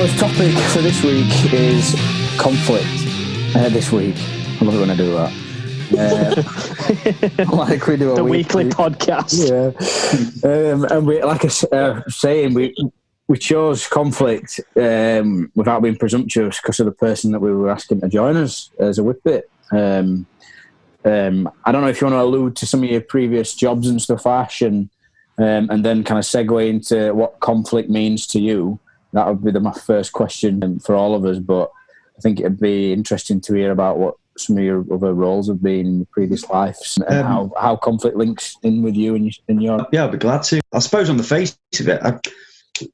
his topic for this week is conflict. This week, I love it when I do that. Like we do the weekly podcast. Yeah, and we, like I saying, we chose conflict without being presumptuous because of the person that we were asking to join us as a whippet. I don't know if you want to allude to some of your previous jobs and stuff, Ash, and then kind of segue into what conflict means to you. That would be my first question for all of us, but I think it'd be interesting to hear about what some of your other roles have been in previous lives and how conflict links in with you and your... Yeah, I'd be glad to. I suppose on the face of it,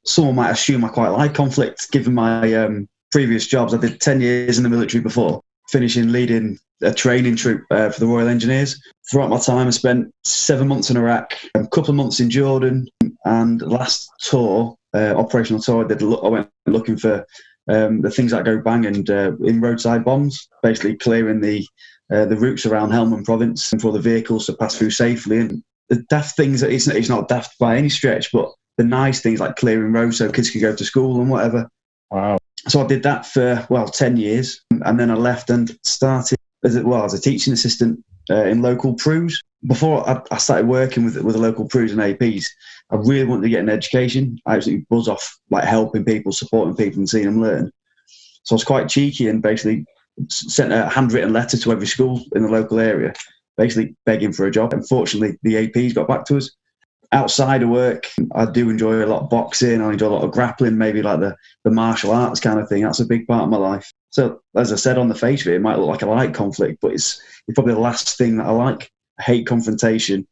someone might assume I quite like conflict, given my previous jobs. I did 10 years in the military before, finishing leading a training troop for the Royal Engineers. Throughout my time, I spent 7 months in Iraq, a couple of months in Jordan, and last tour, operational tour, I went looking for the things that go bang and in roadside bombs, basically clearing the routes around Helmand province and for the vehicles to pass through safely. And the daft things, it's not daft by any stretch, but the nice things like clearing roads so kids could go to school and whatever. Wow. So I did that for, 10 years. And then I left and started as a teaching assistant in local PRUs. Before I started working with the local PRUs and APs, I really wanted to get an education. I absolutely buzz off like helping people, supporting people and seeing them learn. So I was quite cheeky and basically sent a handwritten letter to every school in the local area, basically begging for a job. Unfortunately, the APs got back to us. Outside of work, I do enjoy a lot of boxing. I enjoy a lot of grappling, maybe like the martial arts kind of thing. That's a big part of my life. So, as I said, on the face of it, it might look like I like conflict, but it's probably the last thing that I like. I hate confrontation.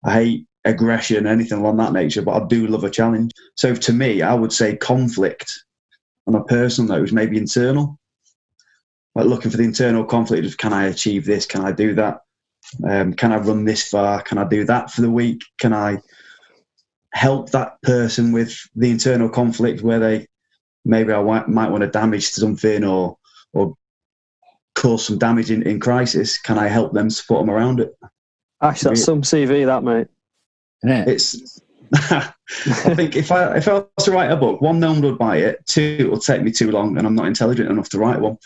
I hate aggression, anything along that nature, but I do love a challenge. So to me, I would say conflict on a personal note is maybe internal. Like looking for the internal conflict of, can I achieve this? Can I do that? Can I run this far? Can I do that for the week? Can I help that person with the internal conflict where they maybe might want to damage something or cause some damage in crisis? Can I help them, support them around it? Ash, that's some CV, that, mate. Yeah. It's. I think if I was to write a book, one, no one would buy it. Two, it will take me too long, and I'm not intelligent enough to write one.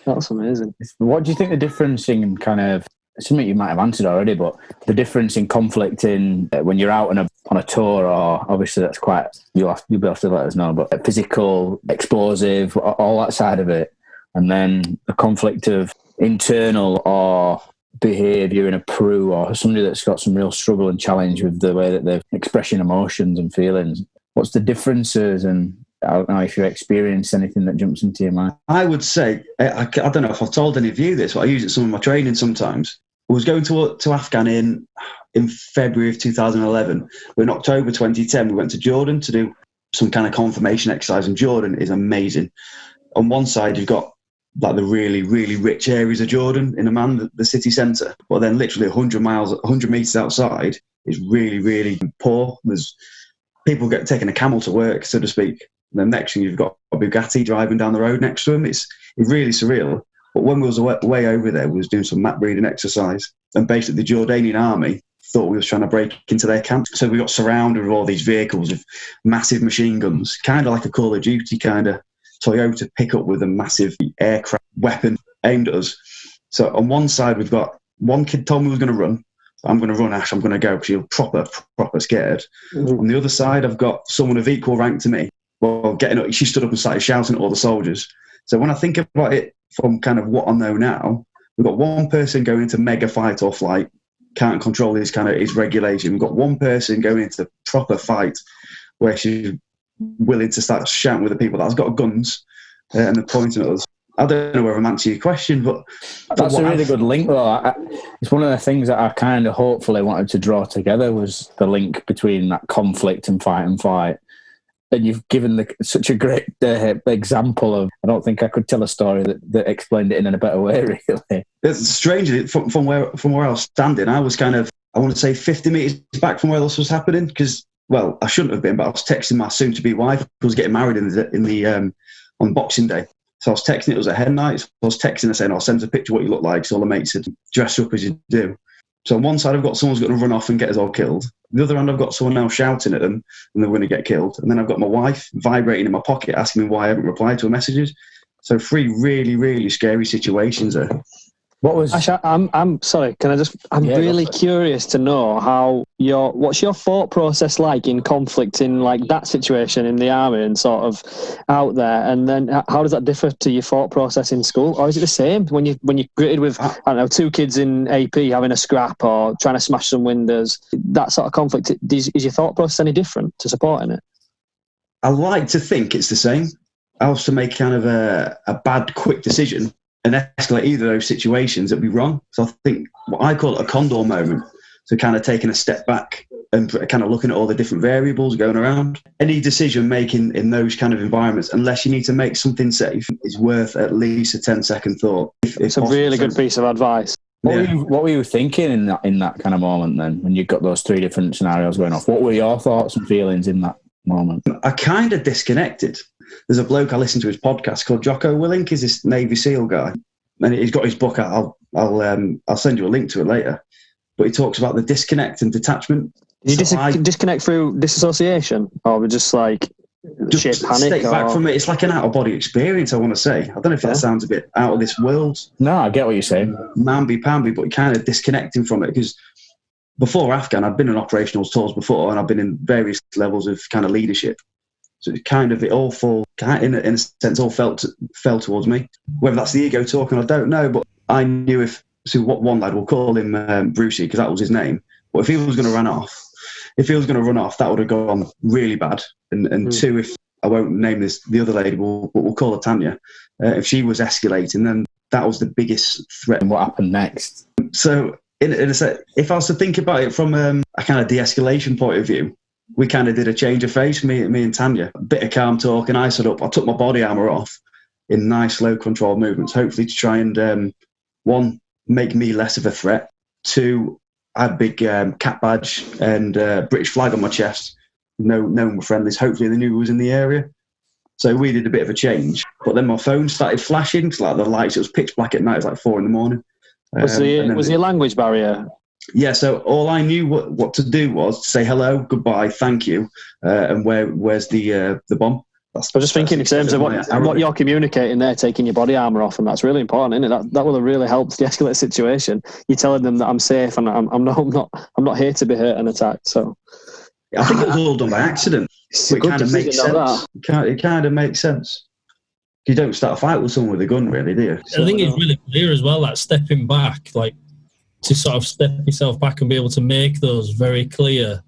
That's amazing. What do you think the difference in kind of something you might have answered already, but the difference in conflict in when you're out on a tour, or obviously that's quite you'll be able to let us know, but physical, explosive, all that side of it, and then the conflict of internal or behaviour in a PRU or somebody that's got some real struggle and challenge with the way that they're expressing emotions and feelings. What's the differences, and I don't know if you experience anything that jumps into your mind. I would say, I don't know if I've told any of you this, but I use it in some of my training sometimes. I was going to Afghan in February of 2011. But in October 2010, we went to Jordan to do some kind of confirmation exercise, and Jordan is amazing. On one side, you've got like the really, really rich areas of Jordan in Amman, the city centre. But then literally 100 metres outside is really, really poor. There's people taking a camel to work, so to speak. And then next thing you've got a Bugatti driving down the road next to them. It's really surreal. But when we was way over there, we was doing some map reading exercise. And basically the Jordanian army thought we was trying to break into their camp. So we got surrounded with all these vehicles with massive machine guns, kind of like a Call of Duty kind of Toyota pickup with a massive aircraft weapon aimed at us. So on one side, we've got one kid told me he was going to run. I'm going to run, Ash. I'm going to go because you're proper scared. Mm-hmm. On the other side, I've got someone of equal rank to me. Well, getting up, she stood up and started shouting at all the soldiers. So when I think about it from kind of what I know now, we've got one person going into mega fight or flight, can't control his regulation. We've got one person going into proper fight where she's willing to start shouting with the people that's got guns and they're pointing at us. I don't know whether I'm answering your question, but that's a really good link, though. It's one of the things that I kind of hopefully wanted to draw together was the link between that conflict and fight and flight. And you've given such a great example of. I don't think I could tell a story that explained it in a better way. Really, it's strangely from where I was standing. I was kind of, I want to say 50 meters back from where this was happening because, well, I shouldn't have been, but I was texting my soon-to-be wife who was getting married on Boxing Day. So I was texting. It was a hen night. So I was texting her saying, "I'll send us a picture of what you look like." So all the mates had dressed up as you do. So on one side, I've got someone's going to run off and get us all killed. The other hand, I've got someone else shouting at them and they're going to get killed. And then I've got my wife vibrating in my pocket asking me why I haven't replied to her messages. So 3 really, really scary situations there. What was? Ash, I'm sorry. Can I just? I'm really curious to know what's your thought process like in conflict in like that situation in the army and sort of out there, and then how does that differ to your thought process in school, or is it the same when you're greeted with I don't know 2 kids in AP having a scrap or trying to smash some windows? That sort of conflict is your thought process any different to supporting it? I like to think it's the same. I also make kind of a bad, quick decision and escalate either of those situations that'd be wrong. So I think what I call it a condor moment. So kind of taking a step back and kind of looking at all the different variables going around. Any decision making in those kind of environments, unless you need to make something safe, is worth at least a 10-second thought. It's a really good piece of advice. What were you thinking in that kind of moment then, when you got those 3 different scenarios going off? What were your thoughts and feelings in that moment? I kind of disconnected. There's a bloke I listen to his podcast called Jocko Willink. He's this Navy SEAL guy, and he's got his book out. I'll send you a link to it later. But he talks about the disconnect and detachment. Did you disconnect through disassociation, or just like just panic? Step back from it. It's like an out of body experience. I want to say. I don't know if that sounds a bit out of this world. No, I get what you're saying. Mamby-pamby, but kind of disconnecting from it because before Afghan, I'd been in operational tours before, and I've been in various levels of kind of leadership. So it all in a sense, all fell towards me. Whether that's the ego talking, I don't know. But I knew what one lad, we'll call him Brucey, because that was his name. But if he was going to run off, that would have gone really bad. And 2, if I won't name the other lady, we'll call her Tanya. If she was escalating, then that was the biggest threat. And what happened next? So, in a sense, if I was to think about it from a kind of de-escalation point of view, we kind of did a change of face, me and Tanya. A bit of calm talk, and I took my body armour off in nice, slow, controlled movements, hopefully to try and, 1, make me less of a threat. 2, I had a big cap badge and British flag on my chest. No one were friendlies. Hopefully they knew who was in the area. So we did a bit of a change. But then my phone started flashing, because like the lights, it was pitch black at night. It was like 4 a.m. Was the language barrier? Yeah, so all I knew what to do was to say hello, goodbye, thank you, and where's the bomb? I'm just thinking in terms of what you're communicating there, taking your body armour off, and that's really important, isn't it? That will have really helped de-escalate the situation. You're telling them that I'm safe and I'm not here to be hurt and attacked. So I think it was all done by accident. It kind of makes sense. It kind of makes sense. You don't start a fight with someone with a gun, really, do you? I think it's really clear as well that stepping back, like, to sort of step yourself back and be able to make those very clear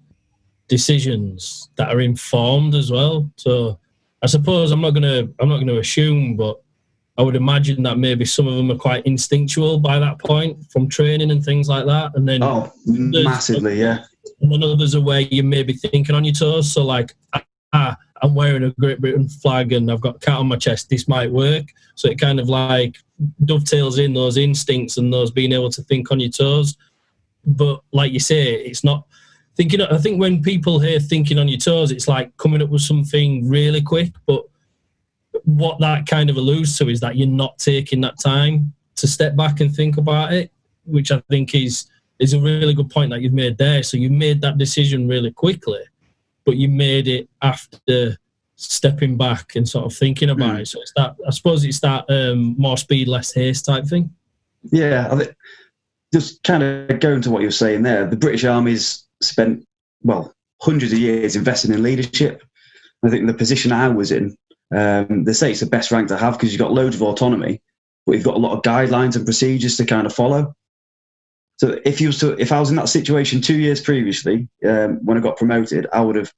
decisions that are informed as well. So I suppose I'm not gonna assume, but I would imagine that maybe some of them are quite instinctual by that point from training and things like that. And then massively, yeah. And then others are where you may be thinking on your toes. So like, I'm wearing a Great Britain flag and I've got a cat on my chest, this might work. So it kind of like dovetails in those instincts and those being able to think on your toes. But like you say, it's not thinking. I think when people hear thinking on your toes, it's like coming up with something really quick. But what that kind of alludes to is that you're not taking that time to step back and think about it, which I think is a really good point that you've made there. So you've made that decision really quickly, but you made it after stepping back and sort of thinking about it. So it's that, I suppose it's that more speed, less haste type thing. Yeah, I think just kind of going to what you're saying there, the British Army's spent, hundreds of years investing in leadership. I think the position I was in, they say it's the best rank to have because you've got loads of autonomy, but you've got a lot of guidelines and procedures to kind of follow. So if I was in that situation 2 years previously, when I got promoted, I would have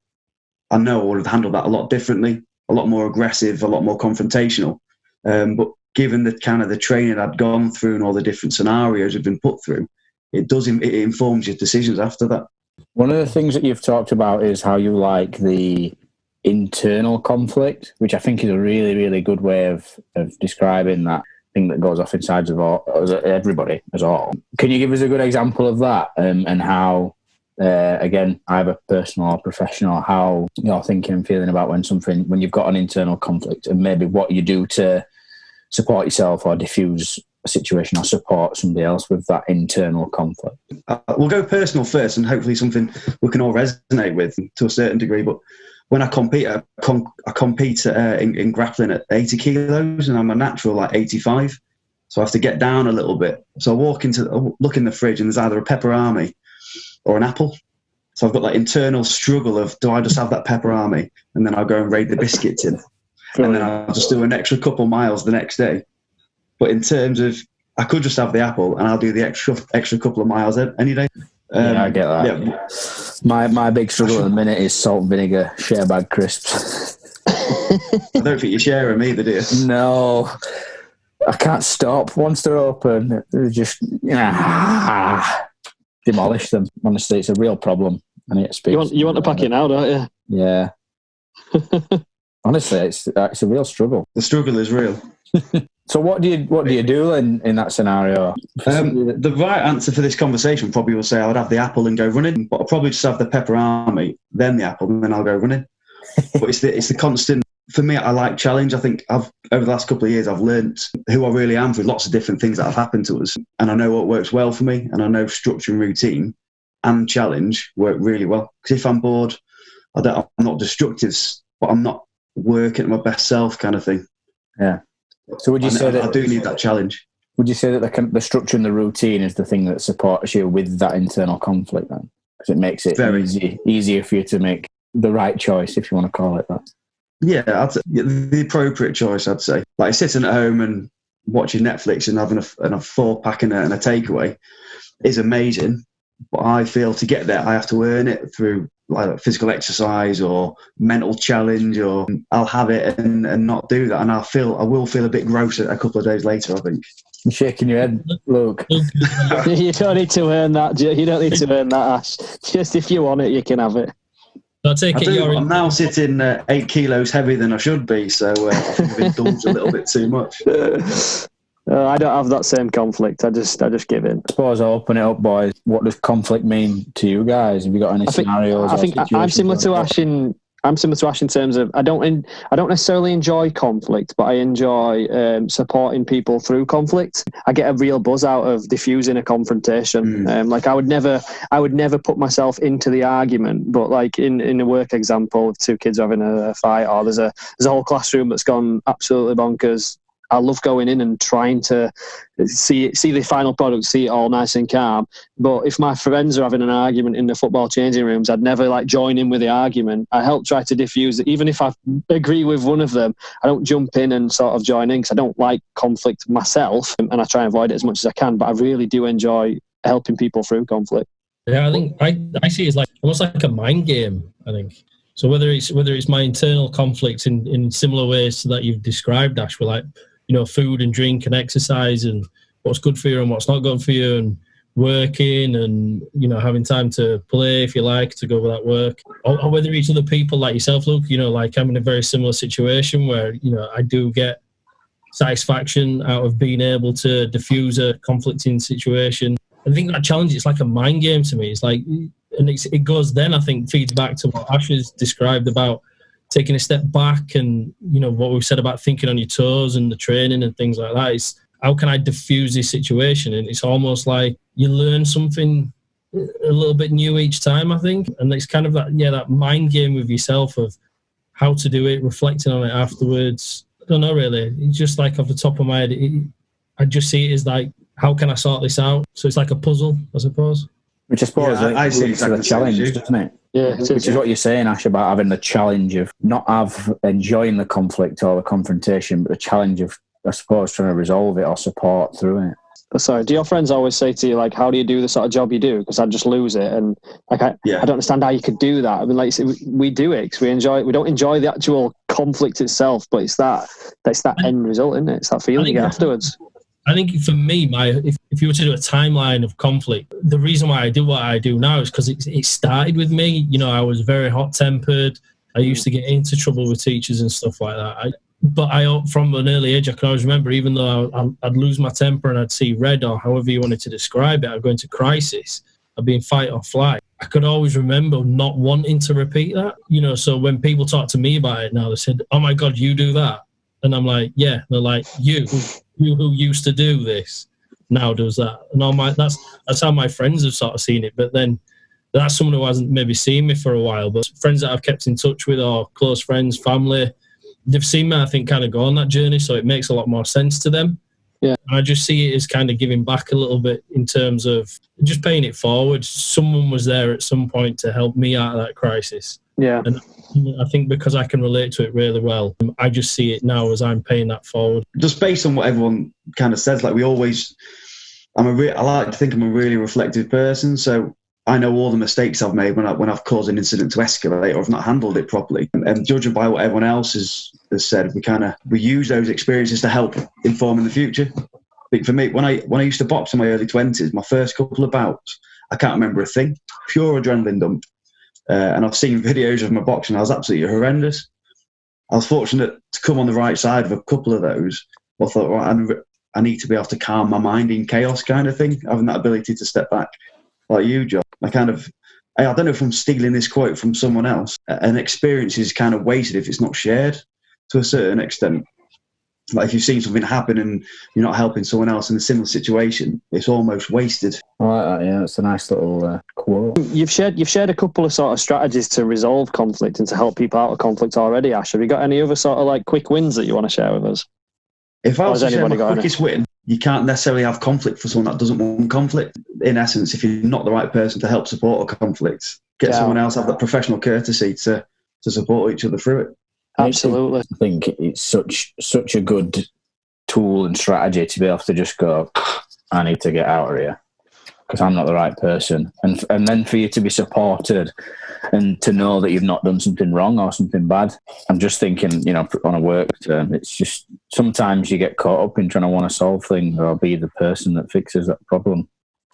handled that a lot differently, a lot more aggressive, a lot more confrontational. But given the kind of the training I'd gone through and all the different scenarios I've been put through, it informs your decisions after that. One of the things that you've talked about is how you like the internal conflict, which I think is a really, really good way of describing that thing that goes off inside of everybody as all. Can you give us a good example of that and how, again, either personal or professional, how you're thinking and feeling about when you've got an internal conflict and maybe what you do to support yourself or diffuse a situation or support somebody else with that internal conflict? We'll go personal first, and hopefully something we can all resonate with to a certain degree. But when I compete, I compete in grappling at 80 kilos, and I'm a natural like 85. So I have to get down a little bit. So I look in the fridge, and there's either a pepperami or an apple. So I've got that internal struggle of, do I just have that pepperami, and then I'll go and raid the biscuit tin, and then I'll just do an extra couple miles the next day. But in terms of, I could just have the apple, and I'll do the extra couple of miles any day. Yeah, I get that. Yeah. My big struggle at the minute is salt and vinegar share bag crisps. I don't think you share them either, do you? No, I can't stop. Once they're open, they're just demolish them. Honestly, it's a real problem. I need to speak. You want to pack it now, don't you? Yeah. Honestly, it's a real struggle. The struggle is real. So what do you do in that scenario? The right answer for this conversation probably will say I would have the apple and go running, but I'll probably just have the pepperami, then the apple, and then I'll go running. But it's the constant. For me, I like challenge. I think over the last couple of years, I've learnt who I really am through lots of different things that have happened to us, and I know what works well for me, and I know structure and routine and challenge work really well. Because if I'm bored, I'm not destructive, but I'm not working at my best self, kind of thing. Yeah. So would you say that I do need that challenge? Would you say that the structure and the routine is the thing that supports you with that internal conflict then? Because it makes it easier for you to make the right choice, if you want to call it that. Yeah, the appropriate choice, I'd say. Like sitting at home and watching Netflix and having a 4-pack and a takeaway is amazing. But I feel to get there, I have to earn it through like physical exercise or mental challenge, or I'll have it and not do that, and I will feel a bit gross a couple of days later, I think. You're shaking your head, Luke. You don't need to earn that. You don't need to earn that, Ash. Just if you want it, you can have it. I'm now sitting 8 kilos heavier than I should be, so I think I've indulged a little bit too much. I don't have that same conflict. I just give in. I suppose I'll open it up, boys. What does conflict mean to you guys? Have you got any scenarios? I think I'm similar to Ash in terms of I don't necessarily enjoy conflict, but I enjoy supporting people through conflict. I get a real buzz out of diffusing a confrontation. Like I would never put myself into the argument, but like in a work example, if two kids are having a fight, or there's a whole classroom that's gone absolutely bonkers, I love going in and trying to see the final product, see it all nice and calm. But if my friends are having an argument in the football changing rooms, I'd never like join in with the argument. I help try to diffuse it. Even if I agree with one of them, I don't jump in and sort of join in because I don't like conflict myself, and I try and avoid it as much as I can. But I really do enjoy helping people through conflict. Yeah, I think I see it as like almost like a mind game, I think. So whether it's my internal conflicts in similar ways to that you've described, Ash, with like, food and drink and exercise and what's good for you and what's not good for you, and working and, having time to play, if you like, to go with that work. Or whether it's other people like yourself, Luke, like I'm in a very similar situation where, I do get satisfaction out of being able to diffuse a conflicting situation. I think that challenge, it's like a mind game to me. It's like, and it goes then, I think, feeds back to what Ash has described about taking a step back and, what we've said about thinking on your toes and the training and things like that. Is how can I diffuse this situation? And it's almost like you learn something a little bit new each time, I think. And it's kind of that mind game with yourself of how to do it, reflecting on it afterwards. I don't know, really. It's just like off the top of my head, I just see it as like, how can I sort this out? So it's like a puzzle, I suppose. Which I suppose I see exactly the challenge, doesn't it? Yeah, which is what you're saying, Ash, about having the challenge of not enjoying the conflict or the confrontation, but the challenge of, I suppose, trying to resolve it or support through it. Sorry, do your friends always say to you, like, how do you do the sort of job you do? Because I'd just lose it. And like, I don't understand how you could do that. I mean, like, we do it because we enjoy it. We don't enjoy the actual conflict itself, but it's that end result, isn't it? It's that feeling you get afterwards. I think for me, if you were to do a timeline of conflict, the reason why I do what I do now is because it started with me. I was very hot-tempered. I used to get into trouble with teachers and stuff like that. But from an early age, I can always remember, even though I'd lose my temper and I'd see red, or however you wanted to describe it, I'd go into crisis. I'd be in fight or flight. I could always remember not wanting to repeat that. So when people talk to me about it now, they said, "Oh my God, you do that?" And I'm like, "Yeah." They're like, "You." who used to do this now does that. And that's how my friends have sort of seen it. But then that's someone who hasn't maybe seen me for a while, but friends that I've kept in touch with, or close friends, family, they've seen me, I think, kind of go on that journey, so it makes a lot more sense to them. Yeah. And I just see it as kind of giving back a little bit in terms of just paying it forward. Someone was there at some point to help me out of that crisis. Yeah. And I think because I can relate to it really well, I just see it now as I'm paying that forward. Just based on what everyone kind of says, like I like to think I'm a really reflective person, so I know all the mistakes I've made when I've caused an incident to escalate or I've not handled it properly. And judging by what everyone else has said, we use those experiences to help inform in the future. I think for me, when I used to box in my early 20s, my first couple of bouts, I can't remember a thing, pure adrenaline dump. And I've seen videos of my boxing. I was absolutely horrendous. I was fortunate to come on the right side of a couple of those. I thought, right, I need to be able to calm my mind in chaos, kind of thing, having that ability to step back. Like you, John, I don't know if I'm stealing this quote from someone else. An experience is kind of wasted if it's not shared to a certain extent. Like if you've seen something happen and you're not helping someone else in a similar situation, it's almost wasted. I like that, yeah. It's a nice little quote. You've shared a couple of sort of strategies to resolve conflict and to help people out of conflict already, Ash. Have you got any other sort of like quick wins that you want to share with us? If I was to share my quickest win, you can't necessarily have conflict for someone that doesn't want conflict. In essence, if you're not the right person to help support a conflict, get someone else, have that professional courtesy to support each other through it. Absolutely. I think it's such a good tool and strategy to be able to just go, I need to get out of here because I'm not the right person. And then for you to be supported and to know that you've not done something wrong or something bad. I'm just thinking, on a work term, it's just sometimes you get caught up in trying to want to solve things or be the person that fixes that problem.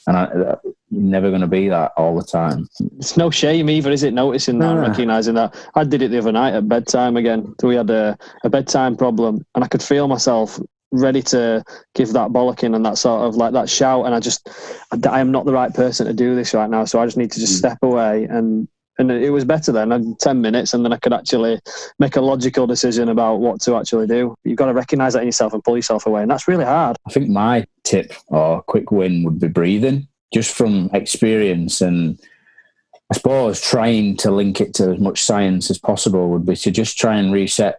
And you're never going to be that all the time. It's no shame either, is it, noticing that and recognising that? I did it the other night at bedtime again. We had a bedtime problem and I could feel myself ready to give that bollocking and that sort of like that shout, and I am not the right person to do this right now, so I just need to just step away, and it was better then. I had 10 minutes and then I could actually make a logical decision about what to actually do. You've got to recognise that in yourself and pull yourself away, and that's really hard. I think my tip or quick win would be breathing, just from experience, and I suppose trying to link it to as much science as possible would be to just try and reset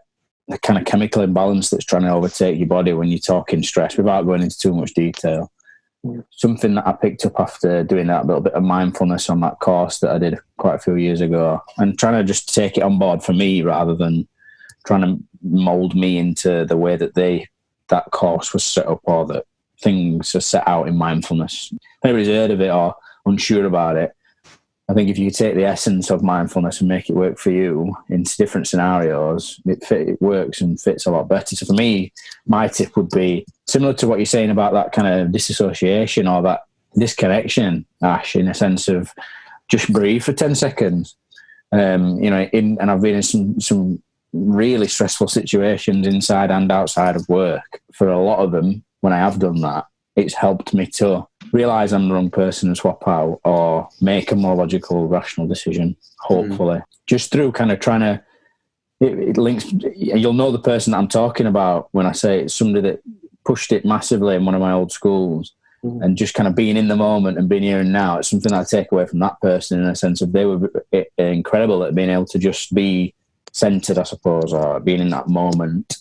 the kind of chemical imbalance that's trying to overtake your body when you're talking stress, without going into too much detail. Something that I picked up after doing that little bit of mindfulness on that course that I did quite a few years ago, and trying to just take it on board for me rather than trying to mould me into the way that that course was set up or that things are set out in mindfulness. If anybody's heard of it or unsure about it, I think if you take the essence of mindfulness and make it work for you into different scenarios, it works and fits a lot better. So for me, my tip would be similar to what you're saying about that kind of disassociation or that disconnection, Ash, in a sense of just breathe for 10 seconds. And I've been in some really stressful situations inside and outside of work. For a lot of them, when I have done that, it's helped me to realise I'm the wrong person and swap out, or make a more logical, rational decision, hopefully. Just through kind of trying to, it links, you'll know the person that I'm talking about when I say it's somebody that pushed it massively in one of my old schools, and just kind of being in the moment and being here and now. It's something I take away from that person in a sense of they were incredible at being able to just be centred, I suppose, or being in that moment.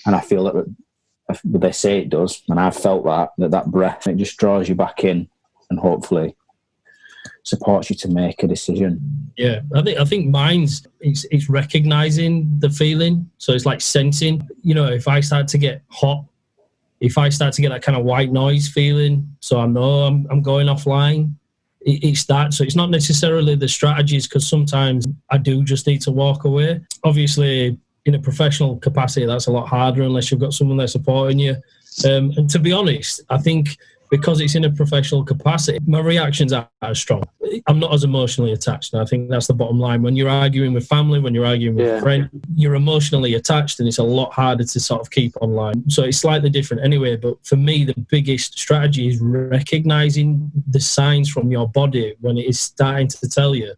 And I feel that they say it does, and I've felt that breath, it just draws you back in and hopefully supports you to make a decision. Yeah, I think mine's it's recognizing the feeling. So it's like sensing, if I start to get hot, if I start to get that kind of white noise feeling, so I know I'm going offline, it's that. So it's not necessarily the strategies, because sometimes I do just need to walk away. Obviously, in a professional capacity, that's a lot harder unless you've got someone there supporting you. And to be honest, I think because it's in a professional capacity, my reactions are strong. I'm not as emotionally attached. And I think that's the bottom line. When you're arguing with family, when you're arguing with a friend, you're emotionally attached, and it's a lot harder to sort of keep online. So it's slightly different anyway. But for me, the biggest strategy is recognizing the signs from your body when it is starting to tell you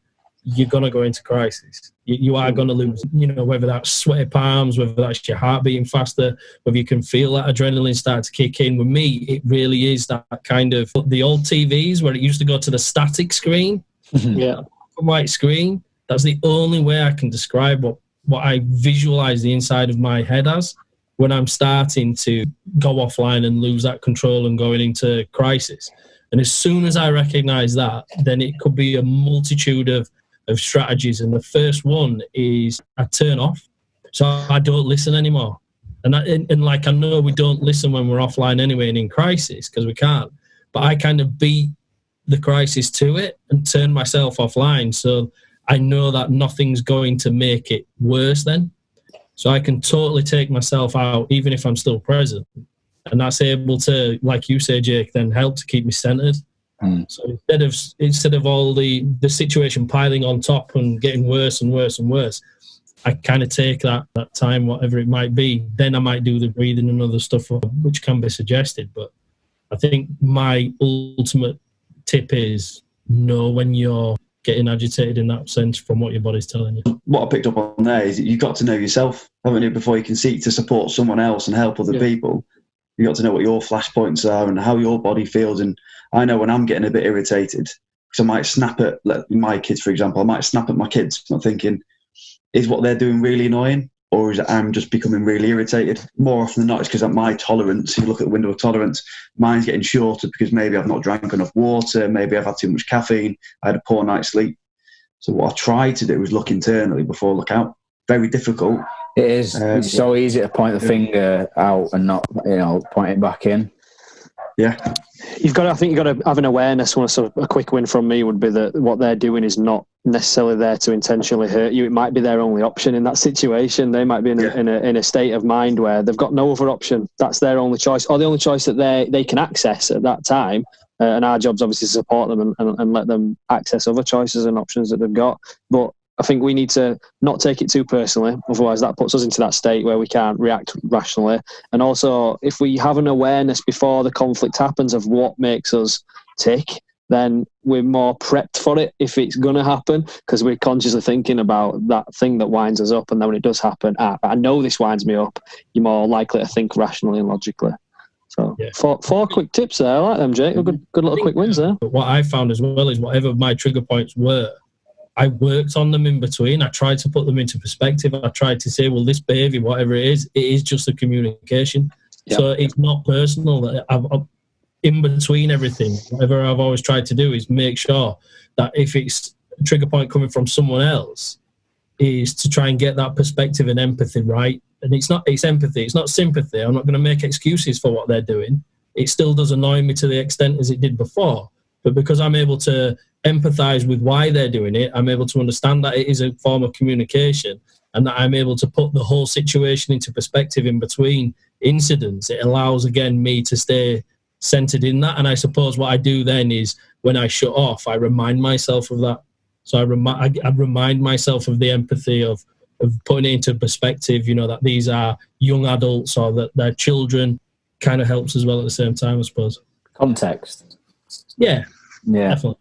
you're going to go into crisis. You are going to lose, you know, whether that's sweaty palms, whether that's your heart beating faster, whether you can feel that adrenaline start to kick in. With me, it really is that kind of the old TVs where it used to go to the static screen, white screen. That's the only way I can describe what I visualize the inside of my head as when I'm starting to go offline and lose that control and going into crisis. And as soon as I recognize that, then it could be a multitude of strategies. And the first one is I turn off. So I don't listen anymore. And like, I know we don't listen when we're offline anyway and in crisis because we can't. But I kind of beat the crisis to it and turn myself offline. So I know that nothing's going to make it worse then. So I can totally take myself out even if I'm still present. And that's able to, like you say, Jake, then help to keep me centered. So instead of all the situation piling on top and getting worse and worse and worse, I kind of take that time, whatever it might be. Then I might do the breathing and other stuff, which can be suggested. But I think my ultimate tip is know when you're getting agitated in that sense from what your body's telling you. What I picked up on there is that you've got to know yourself, haven't you, before you can seek to support someone else and help other people. You've got to know what your flashpoints are and how your body feels. And I know when I'm getting a bit irritated, because I might snap at my kids, for example, I might snap at my kids. I'm thinking, is what they're doing really annoying? Or is it I'm just becoming really irritated? More often than not, it's because my tolerance, you look at the window of tolerance, mine's getting shorter because maybe I've not drank enough water, maybe I've had too much caffeine, I had a poor night's sleep. So what I try to do is look internally before I look out. Very difficult. It is. It's so easy to point the finger out and not, point it back in. Yeah. I think you've got to have an awareness. A quick win from me would be that what they're doing is not necessarily there to intentionally hurt you. It might be their only option in that situation. They might be in a state of mind where they've got no other option. That's their only choice, or the only choice that they can access at that time. And our job's obviously to support them and let them access other choices and options that they've got. But I think we need to not take it too personally, otherwise that puts us into that state where we can't react rationally. And also, if we have an awareness before the conflict happens of what makes us tick, then we're more prepped for it if it's going to happen, because we're consciously thinking about that thing that winds us up. And then when it does happen, I know this winds me up, you're more likely to think rationally and logically. So four quick tips there. I like them, Jake. Good little quick wins there. But what I found as well is whatever my trigger points were, I worked on them in between. I tried to put them into perspective. I tried to say, well, this behaviour, whatever it is just a communication. Yep. So it's not personal. That I've in between everything, whatever I've always tried to do is make sure that if it's a trigger point coming from someone else, is to try and get that perspective and empathy right. And it's empathy. It's not sympathy. I'm not going to make excuses for what they're doing. It still does annoy me to the extent as it did before. But because I'm able to empathise with why they're doing it, I'm able to understand that it is a form of communication and that I'm able to put the whole situation into perspective in between incidents. It allows, again, me to stay centred in that. And I suppose what I do then is when I shut off, I remind myself of that. So I remind myself of the empathy of putting it into perspective, that these are young adults or that they're children. Kind of helps as well at the same time, I suppose. Context. Yeah, definitely.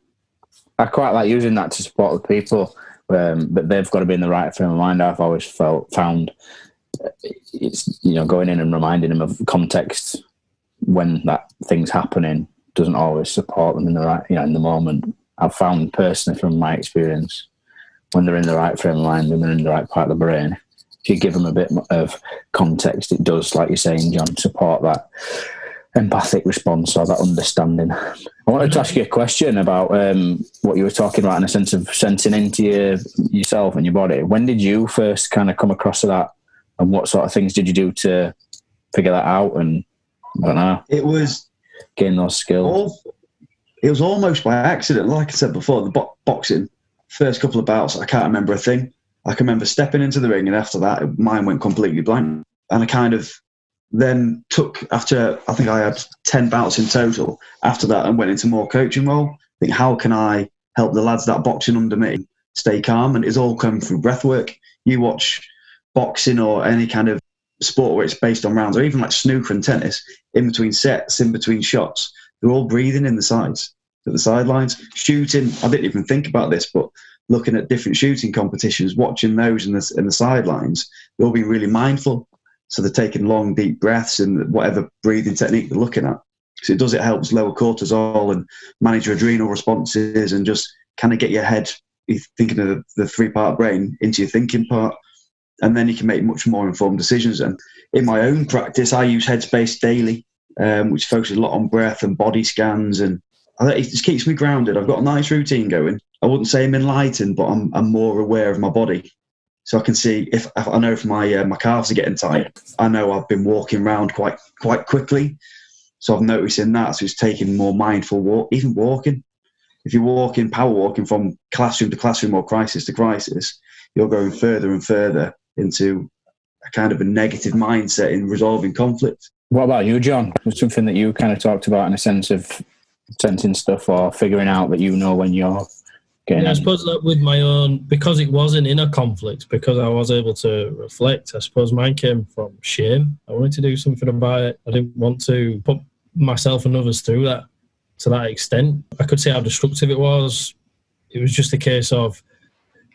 I quite like using that to support the people, but they've got to be in the right frame of mind. I've always found it's going in and reminding them of context when that thing's happening doesn't always support them in the right, in the moment. I've found personally from my experience, when they're in the right frame of mind and they're in the right part of the brain, if you give them a bit of context, it does, like you're saying, John, support that empathic response or that understanding. I wanted to ask you a question about what you were talking about in a sense of sensing into yourself and your body. When did you first kind of come across that, and what sort of things did you do to figure that out? And I don't know. It was gain those skills. It was almost by accident. Like I said before, the boxing, first couple of bouts, I can't remember a thing. I can remember stepping into the ring, and after that, mine went completely blank. And I kind of then took, after I think I had 10 bouts in total, after that, and went into more coaching role. I think, how can I help the lads that are boxing under me stay calm? And it's all come through breath work. You watch boxing or any kind of sport where it's based on rounds, or even like snooker and tennis, in between sets, in between shots, they're all breathing in the sides, at the sidelines. Shooting, I didn't even think about this, but looking at different shooting competitions, watching those in the sidelines, they'll be really mindful. So they're taking long, deep breaths and whatever breathing technique they're looking at. So it helps lower cortisol and manage your adrenal responses and just kind of get your head thinking of the 3-part brain into your thinking part. And then you can make much more informed decisions. And in my own practice, I use Headspace daily, which focuses a lot on breath and body scans. And it just keeps me grounded. I've got a nice routine going. I wouldn't say I'm enlightened, but I'm more aware of my body. So I can see if I know if my calves are getting tight. I know I've been walking around quite quickly. So I'm noticing that. So it's taking more mindful walk, even walking. If you're power walking from classroom to classroom or crisis to crisis, you're going further and further into a kind of a negative mindset in resolving conflict. What about you, John? Something that you kind of talked about in a sense of sensing stuff or figuring out that you know when you're getting... Yeah, I suppose that with my own, because it wasn't in a conflict, because I was able to reflect, I suppose mine came from shame. I wanted to do something about it. I didn't want to put myself and others through that to that extent. I could say how destructive it was. It was just a case of,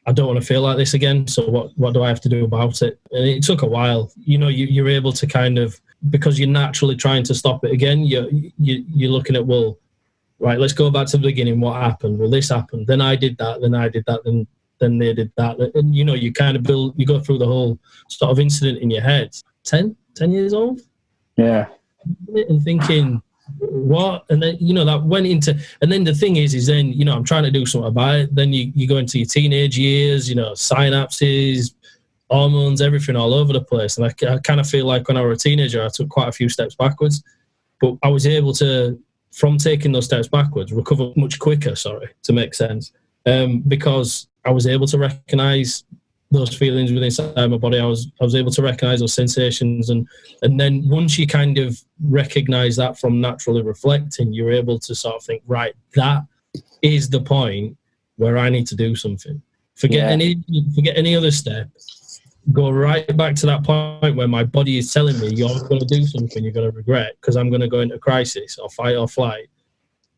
I don't want to feel like this again, so what do I have to do about it? And it took a while. You're able to kind of, because you're naturally trying to stop it again, you're looking at, well, right, let's go back to the beginning. What happened? Well, this happened. Then I did that. Then I did that. Then they did that. And, you kind of you go through the whole sort of incident in your head. 10 years old? Yeah. And thinking, what? And then, that went into, and then the thing is then, I'm trying to do something about it. Then you go into your teenage years, synapses, hormones, everything all over the place. And I kind of feel like when I was a teenager, I took quite a few steps backwards, but I was able to, from taking those steps backwards, recover much quicker, to make sense, because I was able to recognize those feelings within inside my body. I was able to recognize those sensations, and then once you kind of recognize that from naturally reflecting, you're able to sort of think, right, that is the point where I need to do something. Forget any other step. Go right back to that point where my body is telling me you're going to do something you're going to regret because I'm going to go into crisis or fight or flight.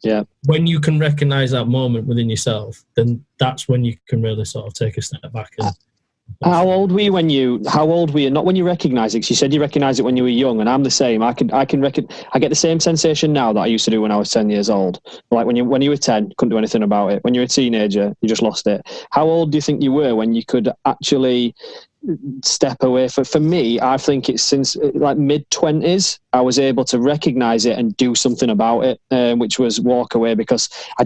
Yeah. When you can recognize that moment within yourself, then that's when you can really sort of take a step back. And how old were you not when you recognize it? Because you said you recognized it when you were young, and I'm the same. I get the same sensation now that I used to do when I was 10 years old. Like when you were 10, couldn't do anything about it. When you were a teenager, you just lost it. How old do you think you were when you could actually step away? For me, I think it's since like mid-20s I was able to recognize it and do something about it, which was walk away, because I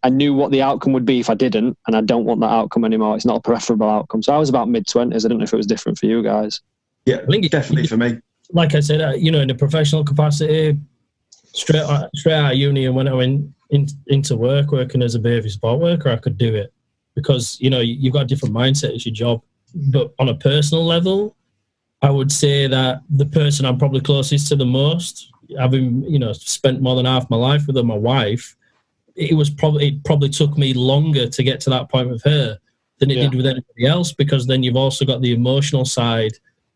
knew what the outcome would be if I didn't, and I don't want that outcome anymore. It's not a preferable outcome. So I was about mid-20s. I don't know if it was different for you guys. Yeah, I think definitely for me. Like I said, in a professional capacity, straight out of uni, and when I went into working as a behaviour support worker, I could do it because you've got a different mindset. It's your job. But on a personal level, I would say that the person I'm probably closest to the most, having spent more than half my life with her, my wife, it probably took me longer to get to that point with her than it did with anybody else, because then you've also got the emotional side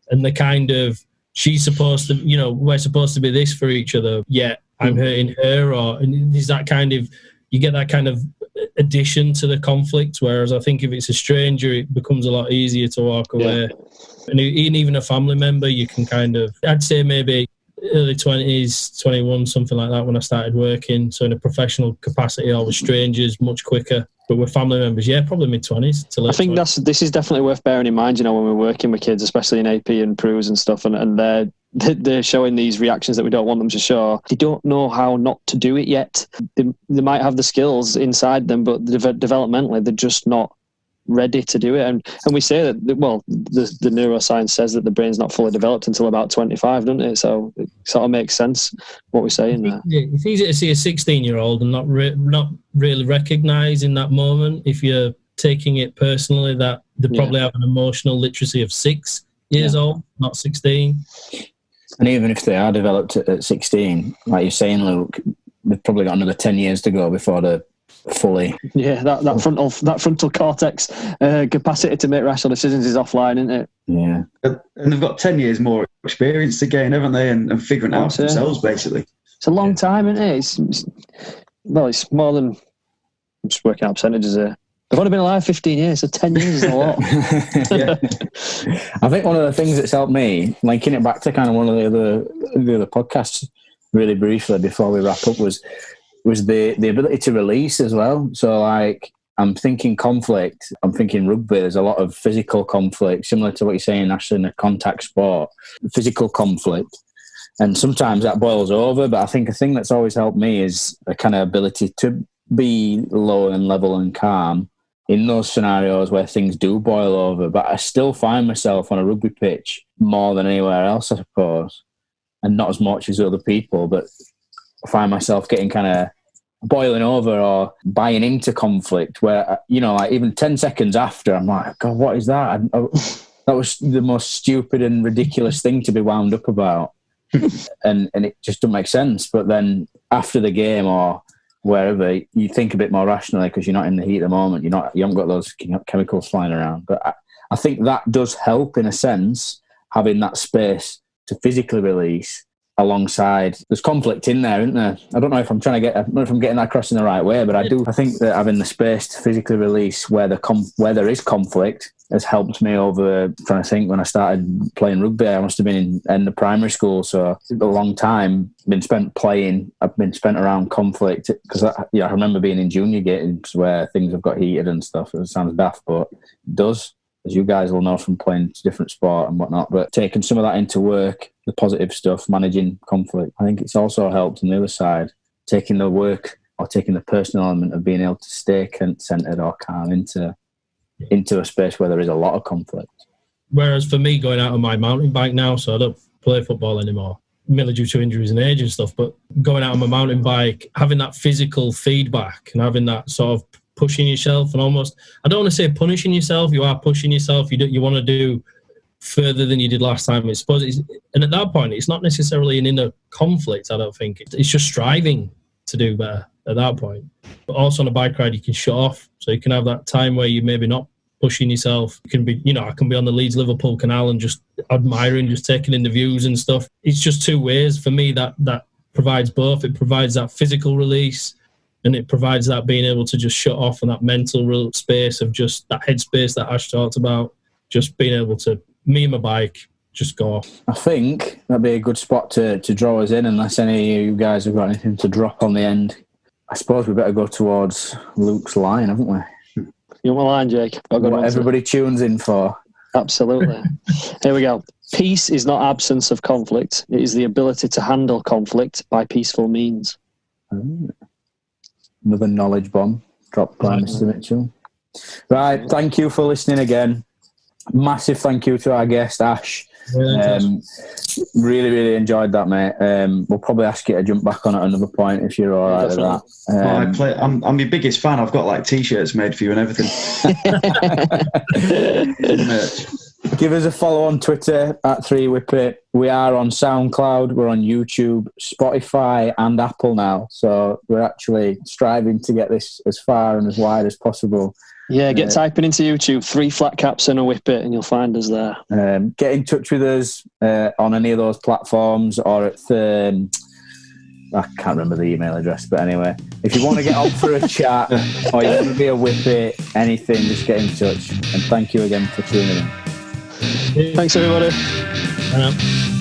and the kind of, she's supposed to, we're supposed to be this for each other, yet I'm hurting her, and there's that kind of, you get that kind of addition to the conflict, whereas I think if it's a stranger, it becomes a lot easier to walk away. And even a family member, you can kind of, I'd say maybe early 20s, 21, something like that, when I started working. So in a professional capacity, I was strangers much quicker. But with family members, probably mid-20s to late. I think this is definitely worth bearing in mind, when we're working with kids, especially in AP and PRUs and stuff, and they're showing these reactions that we don't want them to show. They don't know how not to do it yet. They might have the skills inside them, but developmentally, they're just not ready to do it. And we say that, the neuroscience says that the brain's not fully developed until about 25, doesn't it? So it sort of makes sense what we're saying there. It's easy to see a 16-year-old and not really recognise in that moment, if you're taking it personally, that they probably have an emotional literacy of 6 years old, not 16. And even if they are developed at 16, like you're saying, Luke, they've probably got another 10 years to go before they're fully... Yeah, that frontal cortex capacity to make rational decisions is offline, isn't it? Yeah. And they've got 10 years more experience to gain, haven't they? And figuring it out for themselves, basically. It's a long time, isn't it? It's more than... I'm just working out percentages here. I've only been alive 15 years, so 10 years is a lot. I think one of the things that's helped me, linking it back to kind of one of the other podcasts, really briefly before we wrap up, was the ability to release as well. So like, I'm thinking conflict, I'm thinking rugby, there's a lot of physical conflict, similar to what you're saying, Ashley, in a contact sport, physical conflict. And sometimes that boils over, but I think a thing that's always helped me is a kind of ability to be low and level and calm in those scenarios where things do boil over. But I still find myself on a rugby pitch more than anywhere else, I suppose, and not as much as other people, but I find myself getting kind of boiling over or buying into conflict where, you know, like even 10 seconds after, I'm like, God, what is that? That was the most stupid and ridiculous thing to be wound up about. and it just doesn't make sense. But then after the game or wherever, you think a bit more rationally because you're not in the heat of the moment. You haven't got those chemicals flying around. But I think that does help in a sense, having that space to physically release alongside. There's conflict in there, isn't there? I don't know if I'm getting that across in the right way, but I think that having the space to physically release where there is conflict has helped me over. Trying to think, when I started playing rugby, I must have been in the primary school, so a long time been spent playing. I've been spent around conflict because I remember being in junior games where things have got heated and stuff. It sounds daft, but it does, as you guys will know from playing different sport and whatnot. But taking some of that into work, the positive stuff, managing conflict, I think it's also helped on the other side, taking the work or taking the personal element of being able to stay centered or calm into a space where there is a lot of conflict. Whereas for me, going out on my mountain bike now, so I don't play football anymore, mainly due to injuries and age and stuff, but going out on my mountain bike, having that physical feedback and having that sort of pushing yourself and almost, I don't want to say punishing yourself, you are pushing yourself, you want to do further than you did last time, I suppose. And at that point, it's not necessarily an inner conflict, I don't think. It's just striving to do better at that point. But also on a bike ride, you can shut off. So you can have that time where you're maybe not pushing yourself. You can be, I can be on the Leeds-Liverpool Canal and just admiring, just taking in the views and stuff. It's just two ways. For me, that provides both. It provides that physical release and it provides that being able to just shut off and that mental space of just that headspace that Ash talked about, just being able to, me and my bike, just go off. I think that'd be a good spot to draw us in, unless any of you guys have got anything to drop on the end. I suppose we better go towards Luke's line, haven't we? You want my line, Jake? What everybody tunes in for. Absolutely. Here we go. Peace is not absence of conflict. It is the ability to handle conflict by peaceful means. Another knowledge bomb dropped by Mr. Mitchell. Right, thank you for listening again. Massive thank you to our guest, Ash. Really, really enjoyed that, mate. We'll probably ask you to jump back on at another point if you're all right with that. I'm your biggest fan. I've got like T-shirts made for you and everything. Give us a follow on Twitter at 3Whippet. We are on SoundCloud, we're on YouTube, Spotify and Apple now. So we're actually striving to get this as far and as wide as possible. Yeah, get typing into YouTube 3 flat caps and a whippet and you'll find us there. Get in touch with us on any of those platforms or at I can't remember the email address, but anyway, if you want to get on for a chat or you want to be a whippet, anything, just get in touch. And thank you again for tuning in. Thanks, everybody. Bye now.